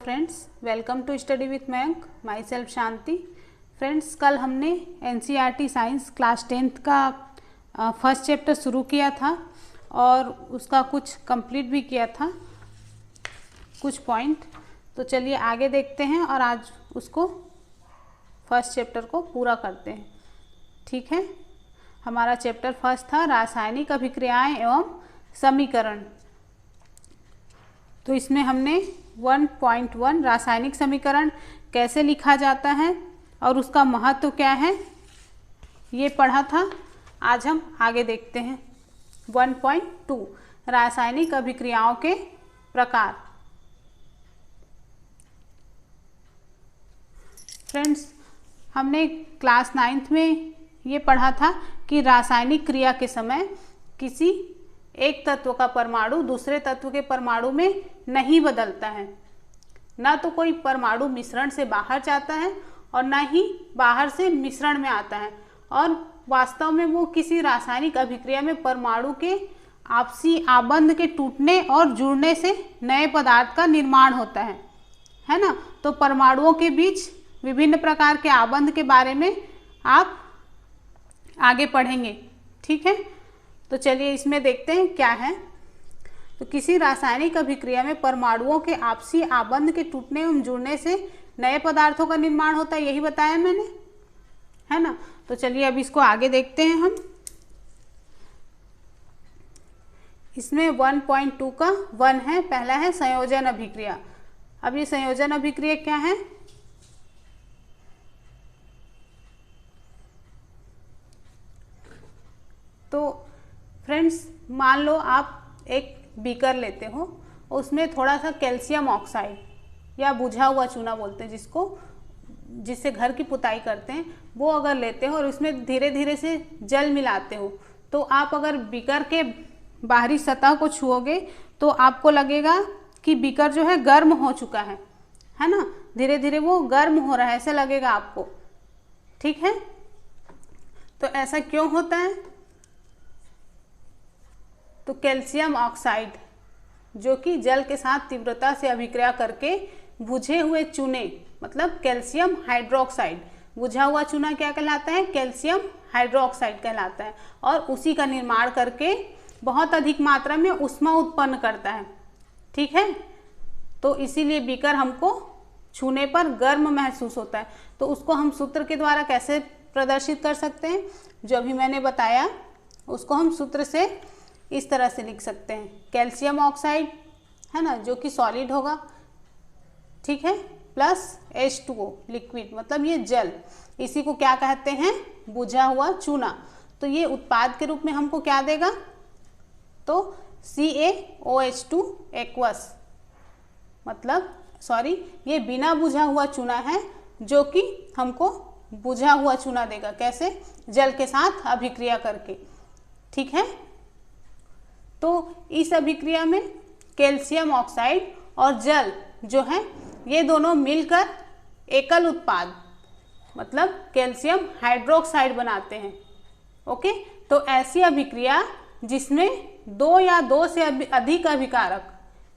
Friends, welcome to study with Mayank. Myself Shanti. Friends, कल हमने NCERT science class 10th का first chapter शुरू किया था और उसका कुछ कंप्लीट भी किया था, कुछ पॉइंट। तो चलिए आगे देखते हैं और आज उसको फर्स्ट चैप्टर को पूरा करते हैं। ठीक है, हमारा चैप्टर फर्स्ट था रासायनिक अभिक्रियाएं एवं समीकरण। तो इसमें हमने 1.1 रासायनिक समीकरण कैसे लिखा जाता है और उसका महत्व क्या है ये पढ़ा था। आज हम आगे देखते हैं 1.2 रासायनिक अभिक्रियाओं के प्रकार। फ्रेंड्स, हमने क्लास 9th में ये पढ़ा था कि रासायनिक क्रिया के समय किसी एक तत्व का परमाणु दूसरे तत्व के परमाणु में नहीं बदलता है। ना तो कोई परमाणु मिश्रण से बाहर जाता है और ना ही बाहर से मिश्रण में आता है, और वास्तव में वो किसी रासायनिक अभिक्रिया में परमाणु के आपसी आबंध के टूटने और जुड़ने से नए पदार्थ का निर्माण होता है ना। तो परमाणुओं के बीच विभिन्न प्रकार के आबंध के बारे में आप आगे पढ़ेंगे। ठीक है, तो चलिए इसमें देखते हैं क्या है। तो किसी रासायनिक अभिक्रिया में परमाणुओं के आपसी आबंध के टूटने एवं जुड़ने से नए पदार्थों का निर्माण होता है, यही बताया मैंने, है ना। तो चलिए अब इसको आगे देखते हैं हम। इसमें 1.2 का 1 है, पहला है संयोजन अभिक्रिया। अब ये संयोजन अभिक्रिया क्या है? तो फ्रेंड्स, मान लो आप एक बीकर लेते हो, उसमें थोड़ा सा कैल्शियम ऑक्साइड या बुझा हुआ चूना बोलते हैं जिससे घर की पुताई करते हैं, वो अगर लेते हो और उसमें धीरे धीरे से जल मिलाते हो, तो आप अगर बीकर के बाहरी सतह को छुओगे तो आपको लगेगा कि बीकर जो है गर्म हो चुका है ना। धीरे धीरे वो गर्म हो रहा है, ऐसे लगेगा आपको। ठीक है, तो ऐसा क्यों होता है? तो कैल्शियम ऑक्साइड जो कि जल के साथ तीव्रता से अभिक्रिया करके बुझे हुए चूने, मतलब कैल्शियम हाइड्रोक्साइड, बुझा हुआ चूना क्या कहलाता है? कैल्शियम हाइड्रोक्साइड कहलाता है, और उसी का निर्माण करके बहुत अधिक मात्रा में ऊष्मा उत्पन्न करता है। ठीक है, तो इसीलिए बीकर हमको छूने पर गर्म महसूस होता है। तो उसको हम सूत्र के द्वारा कैसे प्रदर्शित कर सकते हैं? जो अभी मैंने बताया उसको हम सूत्र से इस तरह से लिख सकते हैं। कैल्शियम ऑक्साइड है ना, जो कि सॉलिड होगा, ठीक है, प्लस H2O लिक्विड, मतलब ये जल, इसी को क्या कहते हैं? बुझा हुआ चूना। तो ये उत्पाद के रूप में हमको क्या देगा? तो CaOH2 एक्वस, मतलब सॉरी, ये बिना बुझा हुआ चूना है जो कि हमको बुझा हुआ चूना देगा। कैसे? जल के साथ अभिक्रिया करके। ठीक है, तो इस अभिक्रिया में कैल्शियम ऑक्साइड और जल जो है ये दोनों मिलकर एकल उत्पाद, मतलब कैल्शियम हाइड्रोक्साइड बनाते हैं। ओके, तो ऐसी अभिक्रिया जिसमें 2 या 2 से अधिक अभिकारक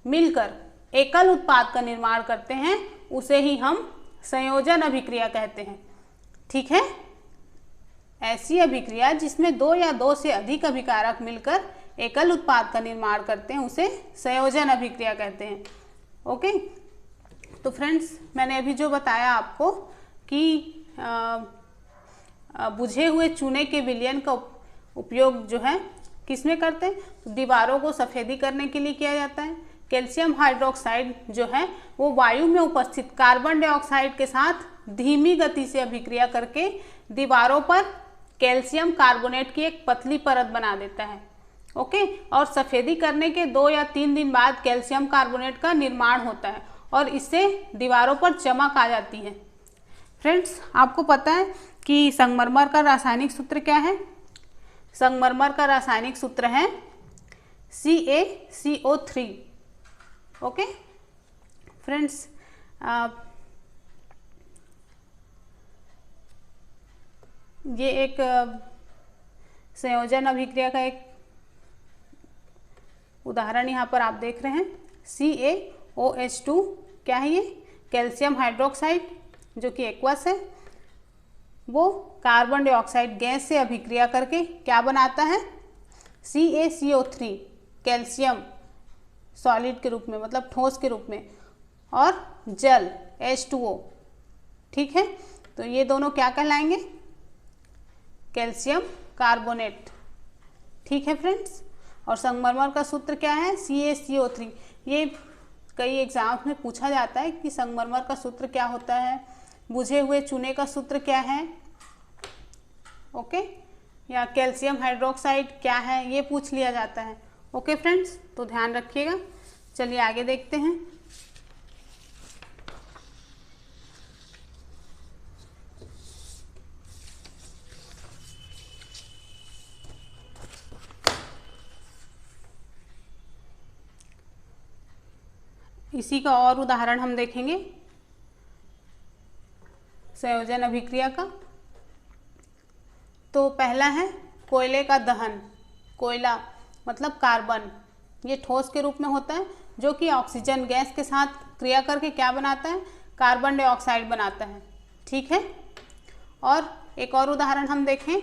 मिलकर एकल उत्पाद का निर्माण करते हैं उसे ही हम संयोजन अभिक्रिया कहते हैं। ठीक है, ऐसी अभिक्रिया जिसमें 2 या 2 से अधिक अभिकारक मिलकर एकल उत्पाद का निर्माण करते हैं उसे संयोजन अभिक्रिया कहते हैं। ओके, तो फ्रेंड्स, मैंने अभी जो बताया आपको कि बुझे हुए चूने के विलयन का उपयोग जो है किस में करते हैं? तो दीवारों को सफ़ेदी करने के लिए किया जाता है। कैल्शियम हाइड्रोक्साइड जो है वो वायु में उपस्थित कार्बन डाइऑक्साइड के साथ धीमी गति से अभिक्रिया करके दीवारों पर कैल्शियम कार्बोनेट की एक पतली परत बना देता है। ओके, और सफ़ेदी करने के 2 या 3 दिन बाद कैल्शियम कार्बोनेट का निर्माण होता है और इससे दीवारों पर चमक आ जाती है। फ्रेंड्स, आपको पता है कि संगमरमर का रासायनिक सूत्र क्या है? संगमरमर का रासायनिक सूत्र है CaCO3। ओके फ्रेंड्स, ये एक संयोजन अभिक्रिया का एक उदाहरण यहाँ पर आप देख रहे हैं। CaOH2 क्या है ये, कैल्शियम हाइड्रोक्साइड जो कि एक्वस है, वो कार्बन डाइऑक्साइड गैस से अभिक्रिया करके क्या बनाता है, CaCO3 कैल्शियम सॉलिड के रूप में, मतलब ठोस के रूप में, और जल H2O। ठीक है, तो ये दोनों क्या कहलाएंगे, कैल्शियम कार्बोनेट। ठीक है फ्रेंड्स, और संगमरमर का सूत्र क्या है, CaCO3। ये कई एग्जाम्स में पूछा जाता है कि संगमरमर का सूत्र क्या होता है, बुझे हुए चूने का सूत्र क्या है, ओके, या कैल्शियम हाइड्रोक्साइड क्या है, ये पूछ लिया जाता है। ओके फ्रेंड्स, तो ध्यान रखिएगा। चलिए आगे देखते हैं। इसी का और उदाहरण हम देखेंगे संयोजन अभिक्रिया का। तो पहला है कोयले का दहन। कोयला मतलब कार्बन, ये ठोस के रूप में होता है जो कि ऑक्सीजन गैस के साथ क्रिया करके क्या बनाता है, कार्बन डाइऑक्साइड बनाता है। ठीक है, और एक और उदाहरण हम देखें,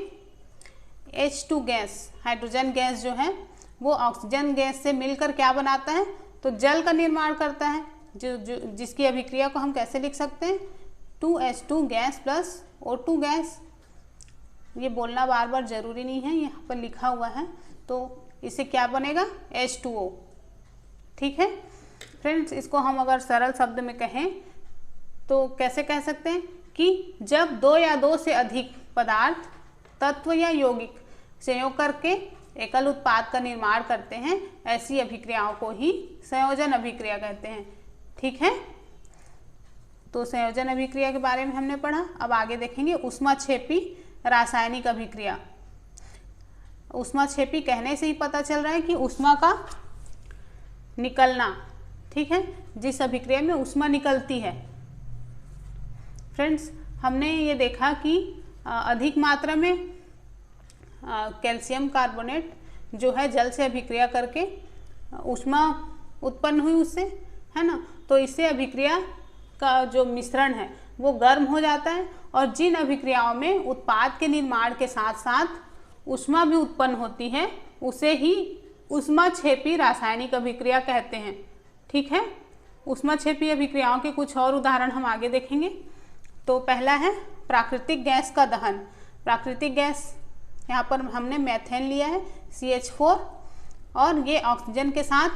H2 गैस, हाइड्रोजन गैस जो है वो ऑक्सीजन गैस से मिलकर क्या बनाता है, तो जल का निर्माण करता है, जिसकी अभिक्रिया को हम कैसे लिख सकते हैं, 2H2 gas plus O2 gas. ये बोलना बार बार जरूरी नहीं है, यहाँ पर लिखा हुआ है, तो इससे क्या बनेगा, H2O। ठीक है फ्रेंड्स, इसको हम अगर सरल शब्द में कहें तो कैसे कह सकते हैं कि जब दो या दो से अधिक पदार्थ, तत्व या यौगिक संयोग करके एकल उत्पाद का निर्माण करते हैं, ऐसी अभिक्रियाओं को ही संयोजन अभिक्रिया कहते हैं। ठीक है, तो संयोजन अभिक्रिया के बारे में हमने पढ़ा। अब आगे देखेंगे ऊष्माक्षेपी रासायनिक अभिक्रिया। ऊष्माक्षेपी कहने से ही पता चल रहा है कि ऊष्मा का निकलना। ठीक है, जिस अभिक्रिया में ऊष्मा निकलती है। फ्रेंड्स, हमने ये देखा कि अधिक मात्रा में कैल्शियम कार्बोनेट जो है जल से अभिक्रिया करके ऊष्मा उत्पन्न हुई उससे, है ना, तो इससे अभिक्रिया का जो मिश्रण है वो गर्म हो जाता है, और जिन अभिक्रियाओं में उत्पाद के निर्माण के साथ साथ ऊष्मा भी उत्पन्न होती है उसे ही ऊष्माक्षेपी रासायनिक अभिक्रिया कहते हैं। ठीक है, ऊष्माक्षेपी अभिक्रियाओं के कुछ और उदाहरण हम आगे देखेंगे। तो पहला है प्राकृतिक गैस का दहन। प्राकृतिक गैस, यहाँ पर हमने मेथेन लिया है CH4, और ये ऑक्सीजन के साथ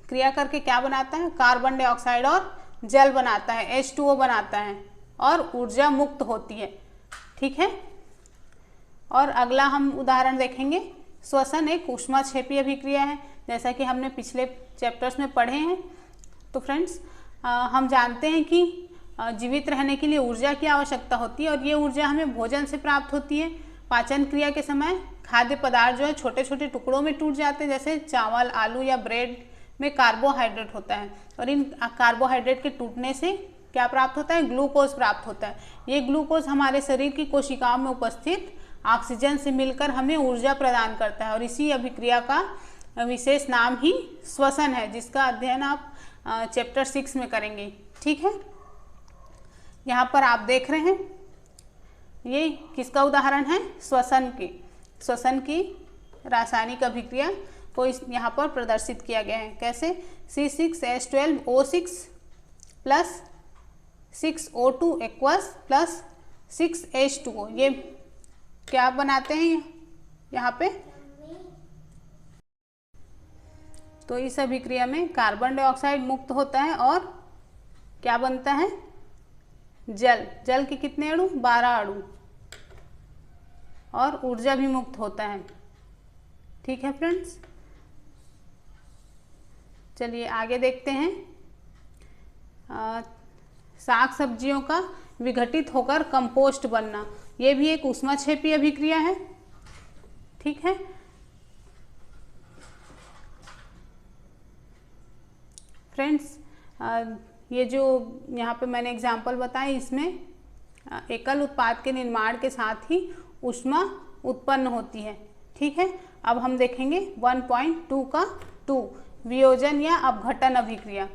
क्रिया करके क्या बनाता है, कार्बन डाइऑक्साइड और जल बनाता है, H2O बनाता है, और ऊर्जा मुक्त होती है। ठीक है, और अगला हम उदाहरण देखेंगे, श्वसन एक ऊष्माक्षेपी अभिक्रिया है, जैसा कि हमने पिछले चैप्टर्स में पढ़े हैं। तो फ्रेंड्स, हम जानते हैं कि जीवित रहने के लिए ऊर्जा की आवश्यकता होती है, और ये ऊर्जा हमें भोजन से प्राप्त होती है। पाचन क्रिया के समय खाद्य पदार्थ जो है छोटे छोटे टुकड़ों में टूट जाते हैं, जैसे चावल, आलू या ब्रेड में कार्बोहाइड्रेट होता है, और इन कार्बोहाइड्रेट के टूटने से क्या प्राप्त होता है, ग्लूकोज प्राप्त होता है। ये ग्लूकोज हमारे शरीर की कोशिकाओं में उपस्थित ऑक्सीजन से मिलकर हमें ऊर्जा प्रदान करता है, और इसी अभिक्रिया का विशेष नाम ही श्वसन है, जिसका अध्ययन आप चैप्टर 6 में करेंगे। ठीक है, यहाँ पर आप देख रहे हैं ये किसका उदाहरण है, श्वसन की। श्वसन की रासायनिक अभिक्रिया को यहाँ पर प्रदर्शित किया गया है। कैसे, C6H12O6 plus 6O2 aqueous plus 6H2O, ये क्या बनाते हैं यहाँ पे, तो इस अभिक्रिया में कार्बन डाइऑक्साइड मुक्त होता है, और क्या बनता है, जल। जल के कितने अणु, 12 अणु, और ऊर्जा भी मुक्त होता है। ठीक है फ्रेंड्स, चलिए आगे देखते हैं। साग सब्जियों का विघटित होकर कंपोस्ट बनना, ये भी एक ऊष्माक्षेपी अभिक्रिया है। ठीक है, फ्रेंड्स, ये जो यहाँ पे मैंने एग्जाम्पल बताए, इसमें एकल उत्पाद के निर्माण के साथ ही ऊष्मा उत्पन्न होती है। ठीक है, अब हम देखेंगे 1.2 का 2 वियोजन या अपघटन अभिक्रिया।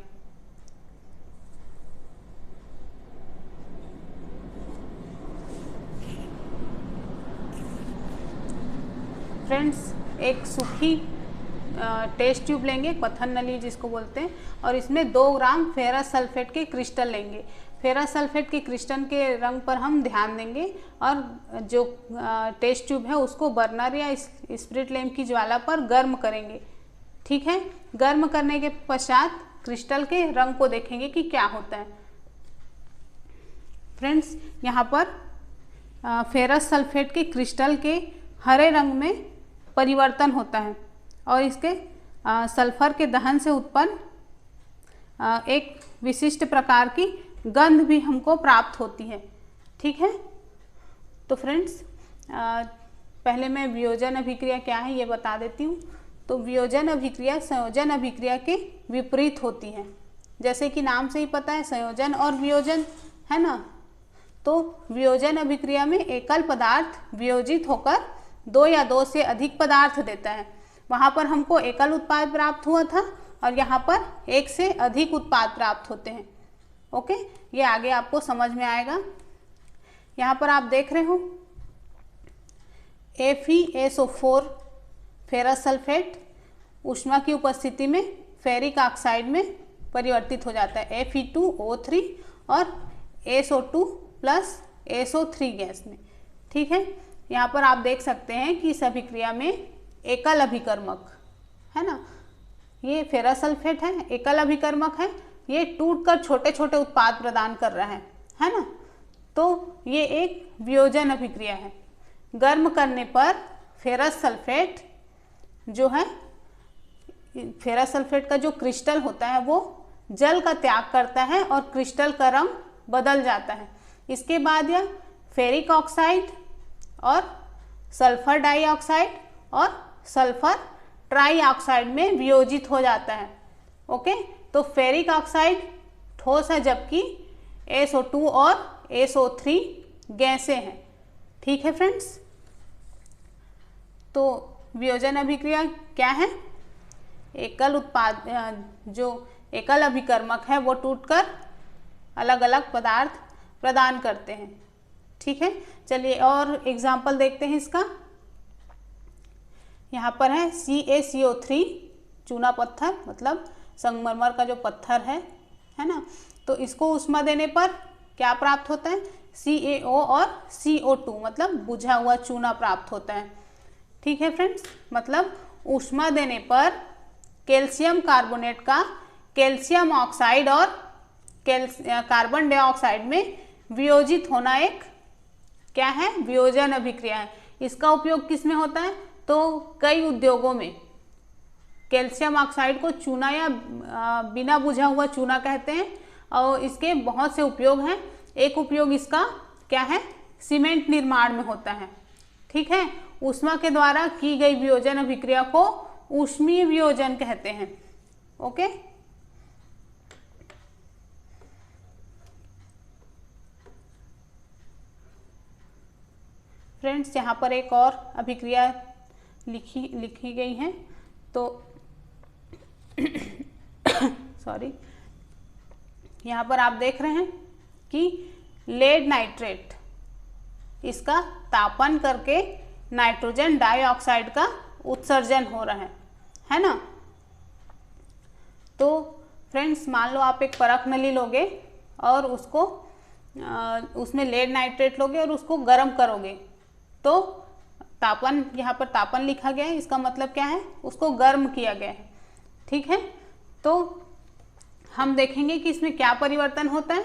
फ्रेंड्स एक सूखी टेस्ट ट्यूब लेंगे, पत्थर नली जिसको बोलते हैं, और इसमें 2 ग्राम फेरस सल्फेट के क्रिस्टल लेंगे। फेरस सल्फेट के क्रिस्टल के रंग पर हम ध्यान देंगे और जो टेस्ट ट्यूब है उसको बर्नर या स्पिरिट लैंप की ज्वाला पर गर्म करेंगे। ठीक है, गर्म करने के पश्चात क्रिस्टल के रंग को देखेंगे कि क्या होता है। फ्रेंड्स यहाँ पर फेरस सल्फेट के क्रिस्टल के हरे रंग में परिवर्तन होता है और इसके सल्फर के दहन से उत्पन्न एक विशिष्ट प्रकार की गंध भी हमको प्राप्त होती है। ठीक है, तो फ्रेंड्स पहले मैं वियोजन अभिक्रिया क्या है ये बता देती हूँ। तो वियोजन अभिक्रिया संयोजन अभिक्रिया के विपरीत होती है। जैसे कि नाम से ही पता है, संयोजन और वियोजन है ना। तो वियोजन अभिक्रिया में एकल पदार्थ वियोजित होकर 2 या 2 से अधिक पदार्थ देता है। वहाँ पर हमको एकल उत्पाद प्राप्त हुआ था और यहाँ पर 1 से अधिक उत्पाद प्राप्त होते हैं। ओके, ये आगे आपको समझ में आएगा। यहाँ पर आप देख रहे हो FeSO4 फेरस सल्फेट ऊष्मा की उपस्थिति में फेरिक ऑक्साइड में परिवर्तित हो जाता है Fe2O3 और SO2 प्लस SO3 गैस में। ठीक है, यहाँ पर आप देख सकते हैं कि इस अभिक्रिया में एकल अभिकर्मक है ना, ये फेरस सल्फेट है, एकल अभिकर्मक है, ये टूटकर छोटे छोटे उत्पाद प्रदान कर रहा है ना। तो ये एक वियोजन अभिक्रिया है। गर्म करने पर फेरस सल्फेट जो है, फेरस सल्फेट का जो क्रिस्टल होता है वो जल का त्याग करता है और क्रिस्टल का रंग बदल जाता है। इसके बाद यह फेरिक ऑक्साइड और सल्फर डाइऑक्साइड और सल्फर ट्राइऑक्साइड में वियोजित हो जाता है। ओके, तो फेरिक ऑक्साइड ठोस है जबकि SO2 और SO3 गैसें हैं। ठीक है फ्रेंड्स, तो वियोजन अभिक्रिया क्या है? एकल उत्पाद जो एकल अभिकर्मक है वो टूटकर अलग अलग पदार्थ प्रदान करते हैं। ठीक है, चलिए और एग्जाम्पल देखते हैं इसका। यहाँ पर है CaCO3 चूना पत्थर, मतलब संगमरमर का जो पत्थर है ना। तो इसको ऊष्मा देने पर क्या प्राप्त होता है? CaO और CO2 मतलब बुझा हुआ चूना प्राप्त होता है। ठीक है फ्रेंड्स, मतलब ऊष्मा देने पर कैल्शियम कार्बोनेट का कैल्शियम ऑक्साइड और कार्बन डाइऑक्साइड में वियोजित होना एक क्या है? वियोजन अभिक्रिया है। इसका उपयोग किस में होता है? तो कई उद्योगों में कैल्शियम ऑक्साइड को चूना या बिना बुझा हुआ चूना कहते हैं और इसके बहुत से उपयोग हैं। एक उपयोग इसका क्या है? सीमेंट निर्माण में होता है। ठीक है, ऊष्मा के द्वारा की गई वियोजन अभिक्रिया को ऊष्मीय वियोजन कहते हैं। ओके, फ्रेंड्स यहाँ पर एक और अभिक्रिया लिखी गई है। तो सॉरी, यहाँ पर आप देख रहे हैं कि लेड नाइट्रेट, इसका तापन करके नाइट्रोजन डाइऑक्साइड का उत्सर्जन हो रहा है ना। तो फ्रेंड्स मान लो आप एक परख नली लोगे और उसको उसमें लेड नाइट्रेट लोगे और उसको गर्म करोगे, तो तापन, यहाँ पर तापन लिखा गया है, इसका मतलब क्या है? उसको गर्म किया गया है। ठीक है, तो हम देखेंगे कि इसमें क्या परिवर्तन होता है।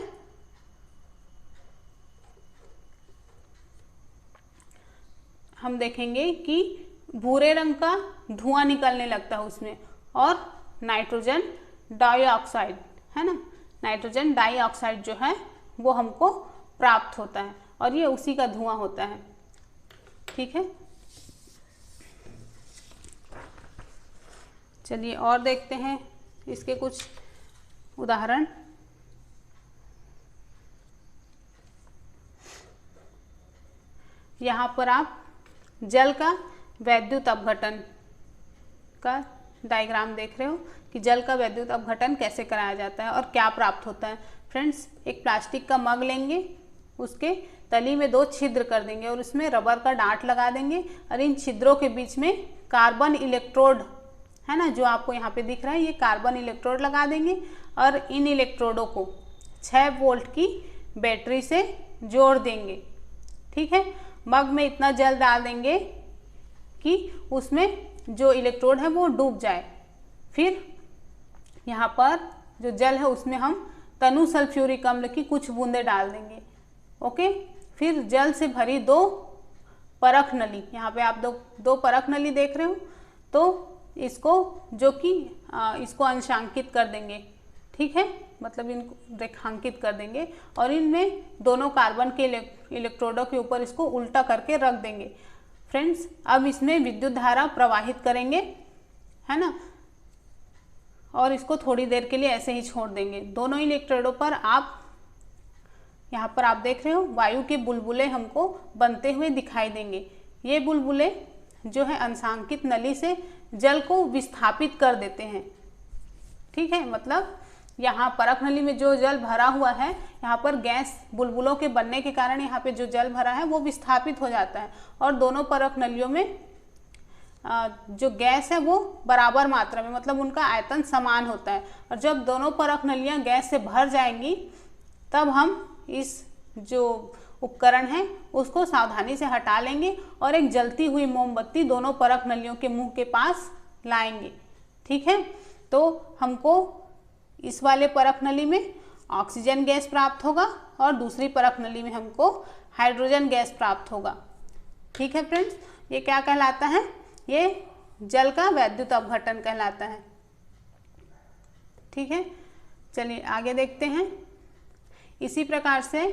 हम देखेंगे कि भूरे रंग का धुआं निकलने लगता है उसमें और नाइट्रोजन डाइऑक्साइड है ना, नाइट्रोजन डाइऑक्साइड जो है वो हमको प्राप्त होता है और ये उसी का धुआं होता है। ठीक है, चलिए और देखते हैं इसके कुछ उदाहरण। यहाँ पर आप जल का वैद्युत अपघटन का डायग्राम देख रहे हो कि जल का वैद्युत अपघटन कैसे कराया जाता है और क्या प्राप्त होता है। फ्रेंड्स, एक प्लास्टिक का मग लेंगे, उसके तली में 2 छिद्र कर देंगे और उसमें रबर का डांट लगा देंगे और इन छिद्रों के बीच में कार्बन इलेक्ट्रोड है ना, जो आपको यहाँ पे दिख रहा है, ये कार्बन इलेक्ट्रोड लगा देंगे और इन इलेक्ट्रोडों को 6 वोल्ट की बैटरी से जोड़ देंगे। ठीक है, मग में इतना जल डाल देंगे कि उसमें जो इलेक्ट्रोड है वो डूब जाए। फिर यहाँ पर जो जल है उसमें हम तनु सल्फ्यूरिक अम्ल की कुछ बूंदें डाल देंगे। ओके, फिर जल से भरी 2 परख नली, यहाँ पे आप दो परख नली देख रहे हो, तो इसको जो कि इसको अंशांकित कर देंगे। ठीक है, मतलब इनको रेखांकित कर देंगे और इनमें दोनों कार्बन के इलेक्ट्रोडों के ऊपर इसको उल्टा करके रख देंगे। फ्रेंड्स, अब इसमें विद्युत धारा प्रवाहित करेंगे, है ना, और इसको थोड़ी देर के लिए ऐसे ही छोड़ देंगे। दोनों इलेक्ट्रोडों पर आप यहाँ पर आप देख रहे हो वायु के बुलबुले हमको बनते हुए दिखाई देंगे। ये बुलबुले जो है अंशांकित नली से जल को विस्थापित कर देते हैं। ठीक है, मतलब यहाँ परख नली में जो जल भरा हुआ है, यहाँ पर गैस बुलबुलों के बनने के कारण यहाँ पे जो जल भरा है वो विस्थापित हो जाता है और दोनों परख नलियों में जो गैस है वो बराबर मात्रा में, मतलब उनका आयतन समान होता है। और जब दोनों परख नलियाँ गैस से भर जाएंगी तब हम इस जो उपकरण है उसको सावधानी से हटा लेंगे और एक जलती हुई मोमबत्ती दोनों परख नलियों के मुंह के पास लाएंगे। ठीक है, तो हमको इस वाले परख नली में ऑक्सीजन गैस प्राप्त होगा और दूसरी परख नली में हमको हाइड्रोजन गैस प्राप्त होगा। ठीक है फ्रेंड्स, ये क्या कहलाता है? ये जल का वैद्युत अपघटन कहलाता है। ठीक है, चलिए आगे देखते हैं। इसी प्रकार से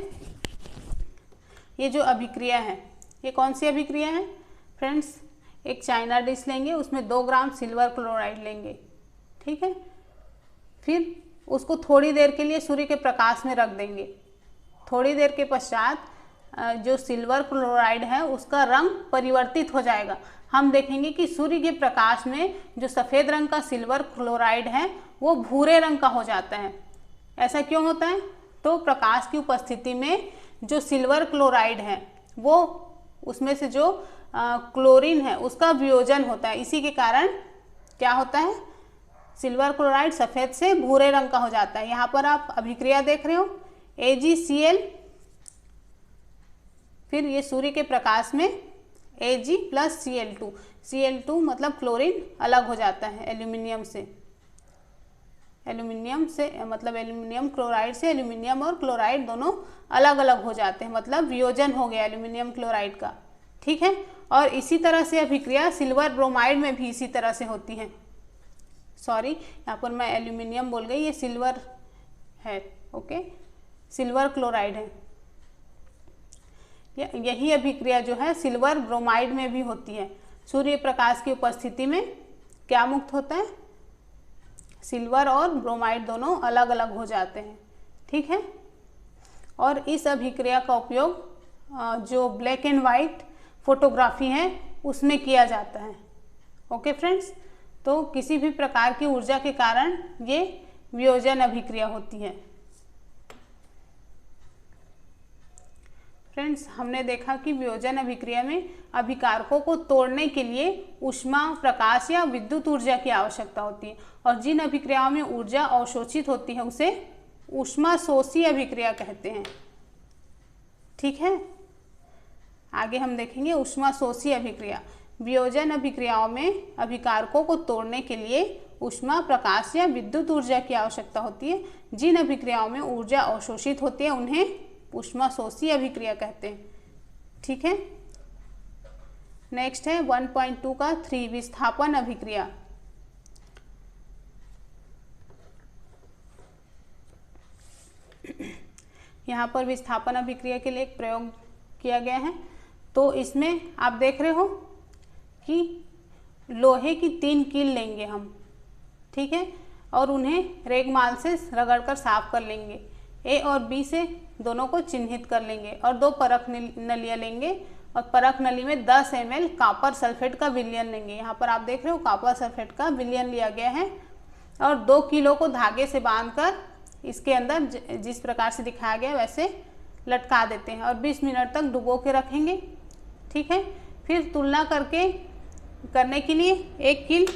ये जो अभिक्रिया है, ये कौन सी अभिक्रिया है फ्रेंड्स? एक चाइना डिश लेंगे, उसमें 2 ग्राम सिल्वर क्लोराइड लेंगे। ठीक है, फिर उसको थोड़ी देर के लिए सूर्य के प्रकाश में रख देंगे। थोड़ी देर के पश्चात जो सिल्वर क्लोराइड है उसका रंग परिवर्तित हो जाएगा। हम देखेंगे कि सूर्य के प्रकाश में जो सफ़ेद रंग का सिल्वर क्लोराइड है वो भूरे रंग का हो जाता है। ऐसा क्यों होता है? तो प्रकाश की उपस्थिति में जो सिल्वर क्लोराइड है वो उसमें से जो क्लोरीन है उसका वियोजन होता है। इसी के कारण क्या होता है? सिल्वर क्लोराइड सफ़ेद से भूरे रंग का हो जाता है। यहाँ पर आप अभिक्रिया देख रहे हो AgCl, फिर ये सूर्य के प्रकाश में Ag प्लस Cl2, Cl2 मतलब क्लोरीन अलग हो जाता है एल्यूमिनियम से। मतलब एल्यूमिनियम क्लोराइड से एल्यूमिनियम और क्लोराइड दोनों अलग अलग हो जाते हैं, मतलब वियोजन हो गया एल्यूमिनियम क्लोराइड का। ठीक है, और इसी तरह से अभिक्रिया सिल्वर ब्रोमाइड में भी इसी तरह से होती है। सॉरी, यहाँ पर मैं एल्यूमिनियम बोल गई, ये सिल्वर है। ओके, सिल्वर क्लोराइड है। यही अभिक्रिया जो है सिल्वर ब्रोमाइड में भी होती है। सूर्य प्रकाश की उपस्थिति में क्या मुक्त होता है? सिल्वर और ब्रोमाइड दोनों अलग अलग हो जाते हैं। ठीक है, और इस अभिक्रिया का उपयोग जो ब्लैक एंड वाइट फोटोग्राफी है उसमें किया जाता है। ओके फ्रेंड्स, तो किसी भी प्रकार की ऊर्जा के कारण ये वियोजन अभिक्रिया होती है। फ्रेंड्स, हमने देखा कि वियोजन अभिक्रिया में अभिकारकों को तोड़ने के लिए ऊष्मा, प्रकाश या विद्युत ऊर्जा की आवश्यकता होती है और जिन अभिक्रियाओं में ऊर्जा अवशोषित होती है उसे ऊष्मा शोषी अभिक्रिया कहते हैं। ठीक है, आगे हम देखेंगे ऊष्मा शोषी अभिक्रिया। वियोजन अभिक्रियाओं में अभिकारकों को तोड़ने के लिए ऊष्मा, प्रकाश या विद्युत ऊर्जा की आवश्यकता होती है। जिन अभिक्रियाओं में ऊर्जा अवशोषित होती है उन्हें ऊष्मा शोषी अभिक्रिया कहते हैं। ठीक है, नेक्स्ट है 1.2 का 3 विस्थापन अभिक्रिया। यहाँ पर विस्थापन अभिक्रिया के लिए एक प्रयोग किया गया है। तो इसमें आप देख रहे हो कि लोहे की 3 कील लेंगे हम। ठीक है, और उन्हें रेगमाल से रगड़कर साफ कर लेंगे। A और B से दोनों को चिन्हित कर लेंगे और 2 परख नलियाँ लेंगे और परख नली में 10 ml कॉपर सल्फेट का विलयन लेंगे। यहाँ पर आप देख रहे हो कॉपर सल्फेट का विलयन लिया गया है और 2 किलो को धागे से बांधकर इसके अंदर जिस प्रकार से दिखाया गया वैसे लटका देते हैं और 20 मिनट तक डुबो के रखेंगे। ठीक है, फिर तुलना करने के लिए एक कील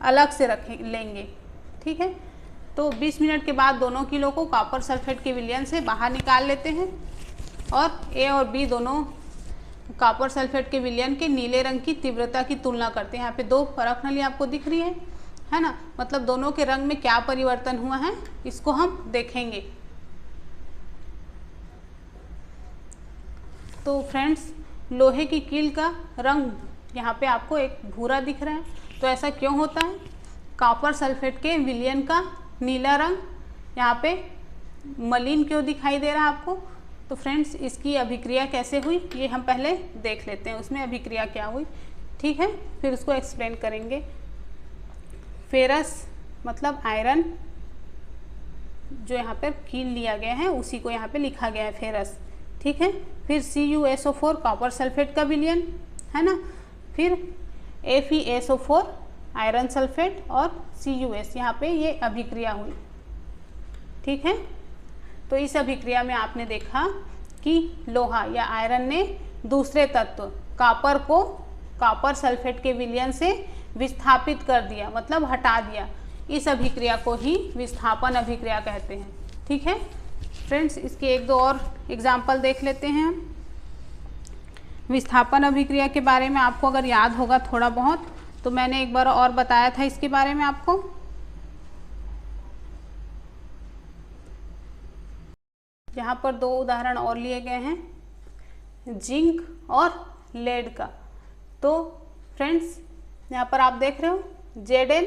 अलग से लेंगे। ठीक है, तो 20 मिनट के बाद दोनों कीलों को कॉपर सल्फेट के विलयन से बाहर निकाल लेते हैं और ए और बी दोनों कॉपर सल्फेट के विलयन के नीले रंग की तीव्रता की तुलना करते हैं। यहाँ पे 2 फरक नली आपको दिख रही है ना, मतलब दोनों के रंग में क्या परिवर्तन हुआ है इसको हम देखेंगे। तो फ्रेंड्स, लोहे की कील का रंग यहाँ पे आपको एक भूरा दिख रहा है, तो ऐसा क्यों होता है? कॉपर सल्फेट के विलयन का नीला रंग यहाँ पे मलिन क्यों दिखाई दे रहा है आपको? तो फ्रेंड्स, इसकी अभिक्रिया कैसे हुई ये हम पहले देख लेते हैं, उसमें अभिक्रिया क्या हुई। ठीक है, फिर उसको एक्सप्लेन करेंगे। फेरस मतलब आयरन, जो यहाँ पर कील लिया गया है उसी को यहाँ पे लिखा गया है फेरस। ठीक है, फिर CuSO4 कॉपर सल्फेट का विलयन है ना, फिर FeSO4 आयरन सल्फेट और CuS, यहाँ पे ये अभिक्रिया हुई। ठीक है, तो इस अभिक्रिया में आपने देखा कि लोहा या आयरन ने दूसरे तत्व कॉपर को कॉपर सल्फेट के विलयन से विस्थापित कर दिया, मतलब हटा दिया। इस अभिक्रिया को ही विस्थापन अभिक्रिया कहते हैं। ठीक है फ्रेंड्स, इसके 1-2 और एग्जाम्पल देख लेते हैं हम। विस्थापन अभिक्रिया के बारे में आपको अगर याद होगा थोड़ा बहुत, तो मैंने एक बार और बताया था इसके बारे में आपको। यहाँ पर 2 उदाहरण और लिए गए हैं, जिंक और लेड का। तो फ्रेंड्स, यहाँ पर आप देख रहे हो Zn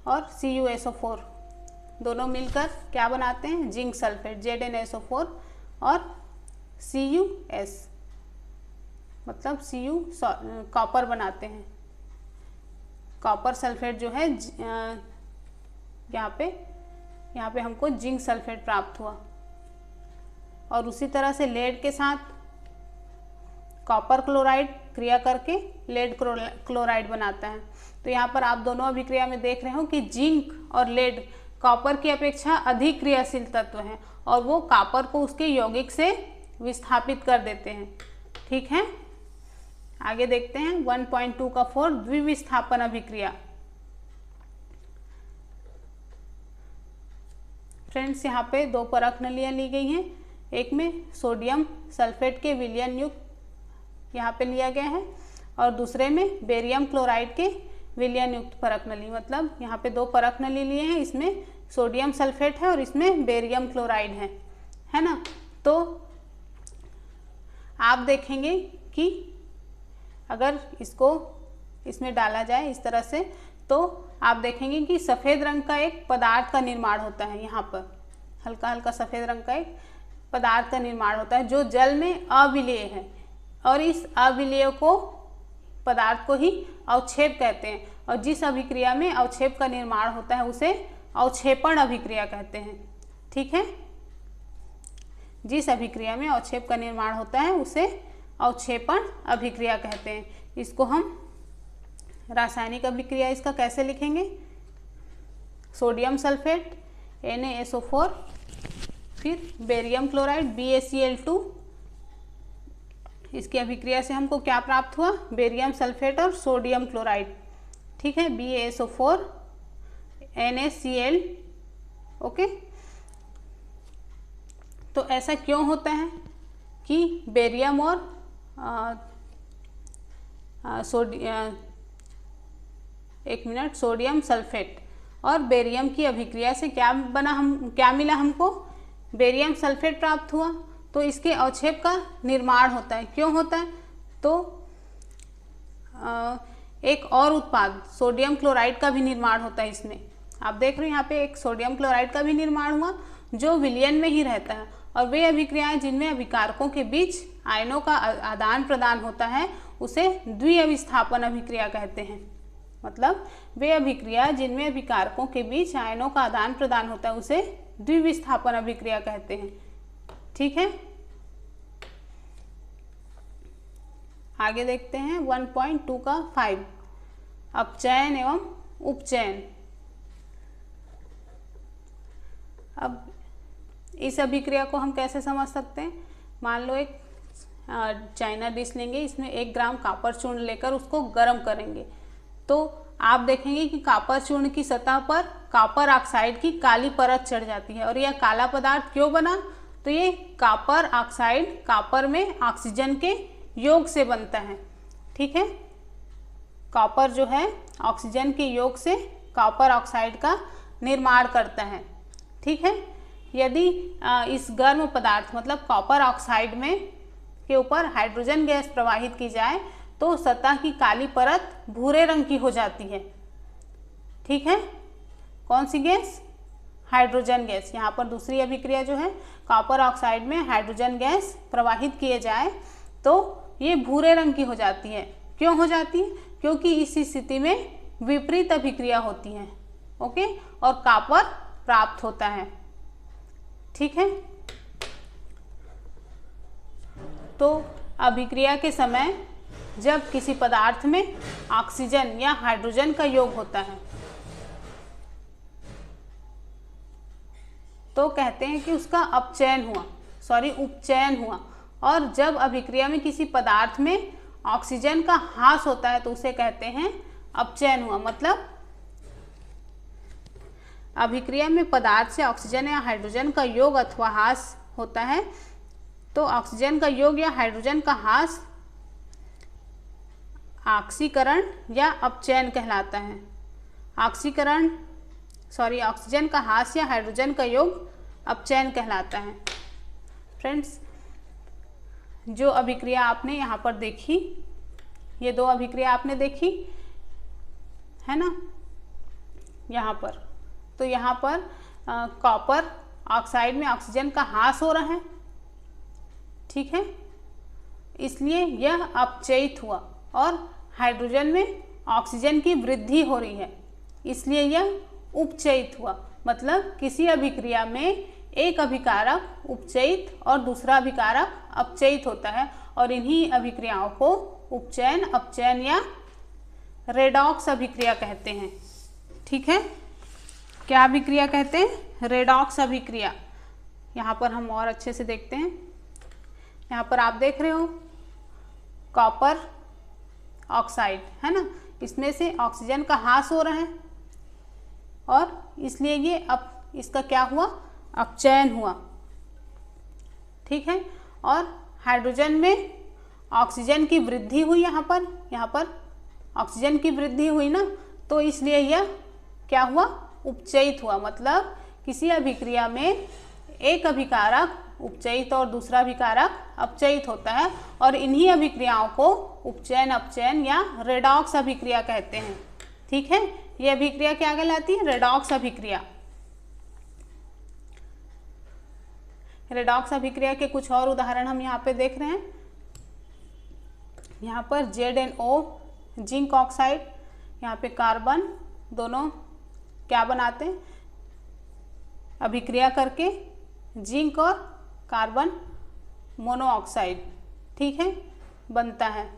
और CuSO4 दोनों मिलकर क्या बनाते हैं? जिंक सल्फेट, ZnSO4 और CuS मतलब Cu कॉपर बनाते हैं। कॉपर सल्फेट जो है यहाँ पे हमको जिंक सल्फेट प्राप्त हुआ, और उसी तरह से लेड के साथ कॉपर क्लोराइड क्रिया करके लेड क्लोराइड बनाता है। तो यहाँ पर आप दोनों अभिक्रिया में देख रहे हो कि जिंक और लेड कॉपर की अपेक्षा अधिक क्रियाशील तत्व हैं और वो कॉपर को उसके यौगिक से विस्थापित कर देते हैं। ठीक है, आगे देखते हैं 1.2 का 4 द्विविस्थापन अभिक्रिया। फ्रेंड्स, यहाँ पे 2 परख नलियाँ ली गई हैं, एक में सोडियम सल्फेट के विलयन युक्त यहाँ पे लिया गया है और दूसरे में बेरियम क्लोराइड के विलयन युक्त परख नली। मतलब यहाँ पे 2 परख नली लिए हैं, इसमें सोडियम सल्फेट है और इसमें बेरियम क्लोराइड है ना। तो आप देखेंगे कि अगर इसको इसमें डाला जाए इस तरह से, तो आप देखेंगे कि सफ़ेद रंग का एक पदार्थ का निर्माण होता है। यहाँ पर हल्का हल्का सफ़ेद रंग का एक पदार्थ का निर्माण होता है जो जल में अविलेय है, और इस अविलेय पदार्थ को ही अवक्षेप कहते हैं। और जिस अभिक्रिया में अवक्षेप का निर्माण होता है उसे अवक्षेपण अभिक्रिया कहते हैं। ठीक है, जिस अभिक्रिया में अवक्षेप का निर्माण होता है उसे अवक्षेपण अभिक्रिया कहते हैं। इसको हम रासायनिक अभिक्रिया इसका कैसे लिखेंगे? सोडियम सल्फेट NaSO4, फिर बेरियम क्लोराइड BaCl2, इसकी अभिक्रिया से हमको क्या प्राप्त हुआ? बेरियम सल्फेट और सोडियम क्लोराइड। ठीक है, BaSO4 NaCl। ओके, तो ऐसा क्यों होता है कि बेरियम और सोडियम सल्फेट और बेरियम की अभिक्रिया से क्या मिला हमको? बेरियम सल्फेट प्राप्त हुआ। तो इसके अवक्षेप का निर्माण होता है। क्यों होता है? तो एक और उत्पाद सोडियम क्लोराइड का भी निर्माण होता है इसमें। आप देख रहे हैं यहाँ पे एक सोडियम क्लोराइड का भी निर्माण हुआ जो विलयन में ही रहता है, और वे अभिक्रियाएं जिनमें अभिकारकों के बीच आयनों का आदान प्रदान होता है उसे द्विअविस्थापन अभिक्रिया कहते हैं। मतलब वे अभिक्रिया जिनमें अभिकारकों के बीच आयनों का आदान प्रदान होता है उसे द्विविस्थापन अभिक्रिया कहते हैं। ठीक है, आगे देखते हैं 1.2 का 5 अपचयन एवं उपचयन। अब इस अभिक्रिया को हम कैसे समझ सकते हैं? मान लो एक चाइना डिश लेंगे, इसमें 1 ग्राम कॉपर चूर्ण लेकर उसको गर्म करेंगे, तो आप देखेंगे कि कॉपर चूर्ण की सतह पर कॉपर ऑक्साइड की काली परत चढ़ जाती है। और यह काला पदार्थ क्यों बना? तो ये कॉपर ऑक्साइड कॉपर में ऑक्सीजन के योग से बनता है। ठीक है, कॉपर जो है ऑक्सीजन के योग से कॉपर ऑक्साइड का निर्माण करता है। ठीक है, यदि इस गर्म पदार्थ मतलब कॉपर ऑक्साइड में के ऊपर हाइड्रोजन गैस प्रवाहित की जाए तो सतह की काली परत भूरे रंग की हो जाती है। ठीक है, कौन सी गैस? Hydrogen gas. यहाँ पर दूसरी अभिक्रिया जो है, कॉपर ऑक्साइड में हाइड्रोजन गैस प्रवाहित किए जाए तो ये भूरे रंग की हो जाती है। क्यों हो जाती है? क्योंकि इस स्थिति में विपरीत अभिक्रिया होती है। ओके, और कॉपर प्राप्त होता है। ठीक है, तो अभिक्रिया के समय जब किसी पदार्थ में ऑक्सीजन या हाइड्रोजन का योग होता है तो कहते हैं कि उसका उपचयन हुआ। और जब अभिक्रिया में किसी पदार्थ में ऑक्सीजन का ह्रास होता है तो उसे कहते हैं अपचयन हुआ। मतलब अभिक्रिया में पदार्थ से ऑक्सीजन या हाइड्रोजन का योग अथवा ह्रास होता है तो ऑक्सीजन का योग या हाइड्रोजन का ह्रास ऑक्सीकरण या अपचयन कहलाता है। ऑक्सीजन का ह्रास या हाइड्रोजन का योग अपचयन कहलाता है। फ्रेंड्स, जो अभिक्रिया आपने यहाँ पर देखी, ये 2 अभिक्रिया आपने देखी है ना यहाँ पर, तो यहाँ पर कॉपर ऑक्साइड में ऑक्सीजन का ह्रास हो रहा है। ठीक है, इसलिए यह अपचयित हुआ। और हाइड्रोजन में ऑक्सीजन की वृद्धि हो रही है, इसलिए यह उपचयित हुआ। मतलब किसी अभिक्रिया में एक अभिकारक उपचयित और दूसरा अभिकारक अपचयित होता है और इन्हीं अभिक्रियाओं को उपचयन, अपचयन या रेडॉक्स अभिक्रिया कहते हैं। ठीक है, क्या अभिक्रिया कहते हैं? रेडॉक्स अभिक्रिया। यहाँ पर हम और अच्छे से देखते हैं। यहाँ पर आप देख रहे हो कॉपर ऑक्साइड है ना, इसमें से ऑक्सीजन का ह्रास हो रहा है और इसलिए ये इसका क्या हुआ? अपचयन हुआ। ठीक है, और हाइड्रोजन में ऑक्सीजन की वृद्धि हुई। यहाँ पर ऑक्सीजन की वृद्धि हुई ना, तो इसलिए यह क्या हुआ? उपचयित हुआ। मतलब किसी अभिक्रिया में एक अभिकारक उपचयित और दूसरा अभिकारक अपचयित होता है और इन्हीं अभिक्रियाओं को उपचयन, अपचयन या रेडॉक्स अभिक्रिया कहते हैं। ठीक है, ये अभिक्रिया क्या कहलाती है? रेडॉक्स अभिक्रिया। रेडॉक्स अभिक्रिया के कुछ और उदाहरण हम यहाँ पे देख रहे हैं। यहाँ पर ZnO जिंक ऑक्साइड, यहाँ पे कार्बन, दोनों क्या बनाते हैं? अभिक्रिया करके जिंक और कार्बन मोनोऑक्साइड, ठीक है, बनता है।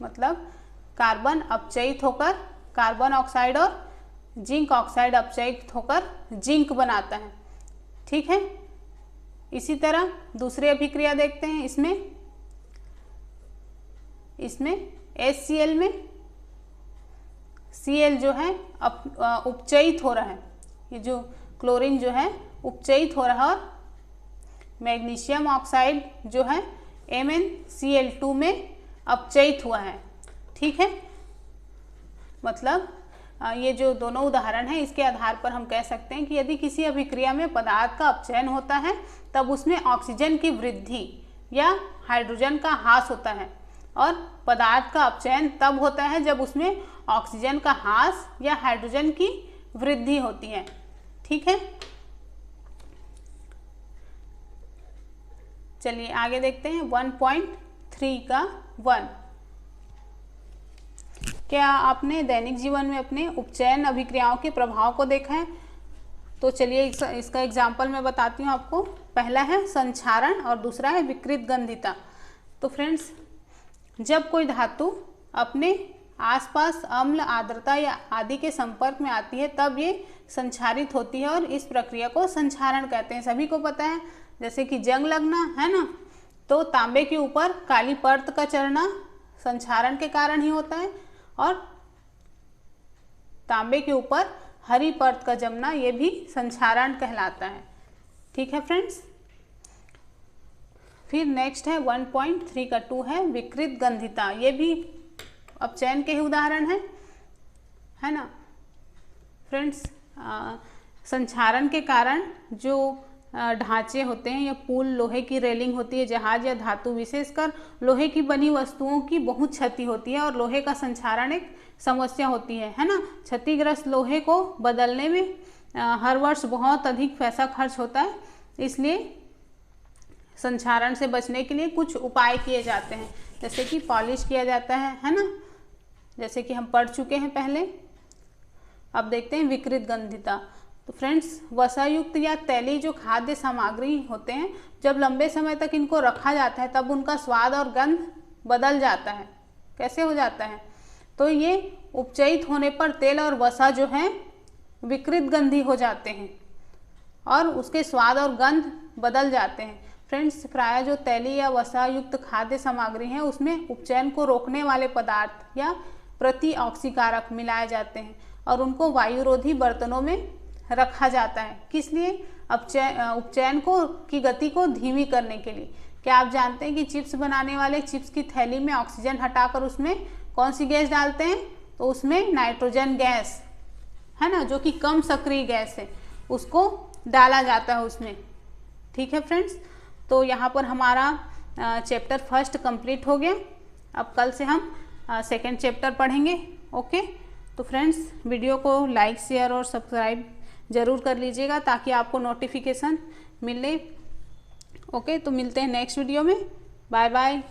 मतलब कार्बन अपचयित होकर कार्बन ऑक्साइड और जिंक ऑक्साइड अपचयित होकर जिंक बनाता है। ठीक है, इसी तरह दूसरी अभिक्रिया देखते हैं। इसमें HCl में Cl जो है उपचयित हो रहा है, ये जो क्लोरीन जो है उपचयित हो रहा है और मैग्नीशियम ऑक्साइड जो है MnCl2 में अपचयित हुआ है। ठीक है, मतलब ये जो दोनों उदाहरण हैं इसके आधार पर हम कह सकते हैं कि यदि किसी अभिक्रिया में पदार्थ का अपचयन होता है तब उसमें ऑक्सीजन की वृद्धि या हाइड्रोजन का ह्रास होता है और पदार्थ का अपचयन तब होता है जब उसमें ऑक्सीजन का ह्रास या हाइड्रोजन की वृद्धि होती है। ठीक है, चलिए आगे देखते हैं 1.3 का 1। क्या आपने दैनिक जीवन में अपने उपचयन अभिक्रियाओं के प्रभाव को देखा है? तो चलिए इसका एग्जाम्पल मैं बताती हूँ आपको। पहला है संक्षारण और दूसरा है विकृत गंधिता। तो फ्रेंड्स, जब कोई धातु अपने आसपास अम्ल, आर्द्रता या आदि के संपर्क में आती है तब ये संक्षारित होती है और इस प्रक्रिया को संक्षारण कहते हैं। सभी को पता है, जैसे कि जंग लगना है ना, तो तांबे के ऊपर काली परत का चढ़ना संक्षारण के कारण ही होता है और तांबे के ऊपर हरी परत का जमना ये भी संक्षारण कहलाता है। ठीक है फ्रेंड्स। फिर नेक्स्ट है 1.3 का 2 है विकृत गंधिता। ये भी अपचयन के ही उदाहरण है ना फ्रेंड्स। संक्षारण के कारण जो ढांचे होते हैं या पुल, लोहे की रेलिंग होती है, जहाज या धातु, विशेषकर लोहे की बनी वस्तुओं की बहुत क्षति होती है और लोहे का संक्षारण एक समस्या होती है ना। क्षतिग्रस्त लोहे को बदलने में हर वर्ष बहुत अधिक पैसा खर्च होता है, इसलिए संक्षारण से बचने के लिए कुछ उपाय किए जाते हैं, जैसे कि पॉलिश किया जाता है ना, जैसे कि हम पढ़ चुके हैं पहले। अब देखते हैं विकृत गंधिता। तो फ्रेंड्स, वसायुक्त या तैलीय जो खाद्य सामग्री होते हैं, जब लंबे समय तक इनको रखा जाता है तब उनका स्वाद और गंध बदल जाता है। कैसे हो जाता है? तो ये उपचयित होने पर तेल और वसा जो है विकृत गंधी हो जाते हैं और उसके स्वाद और गंध बदल जाते हैं। फ्रेंड्स, प्रायः जो तैलीय या वसा युक्त खाद्य सामग्री है उसमें उपचयन को रोकने वाले पदार्थ या प्रतिऑक्सीकारक मिलाए जाते हैं और उनको वायुरोधी बर्तनों में रखा जाता है। किस लिए? उपचयन की गति को धीमी करने के लिए। क्या आप जानते हैं कि चिप्स बनाने वाले चिप्स की थैली में ऑक्सीजन हटाकर उसमें कौन सी गैस डालते हैं? तो उसमें नाइट्रोजन गैस है ना, जो कि कम सक्रिय गैस है, उसको डाला जाता है उसमें। ठीक है फ्रेंड्स, तो यहाँ पर हमारा चैप्टर फर्स्ट कंप्लीट हो गया। अब कल से हम सेकंड चैप्टर पढ़ेंगे। ओके, तो फ्रेंड्स, वीडियो को लाइक, शेयर और सब्सक्राइब ज़रूर कर लीजिएगा ताकि आपको नोटिफिकेशन मिले। ओके, तो मिलते हैं नेक्स्ट वीडियो में। Bye bye.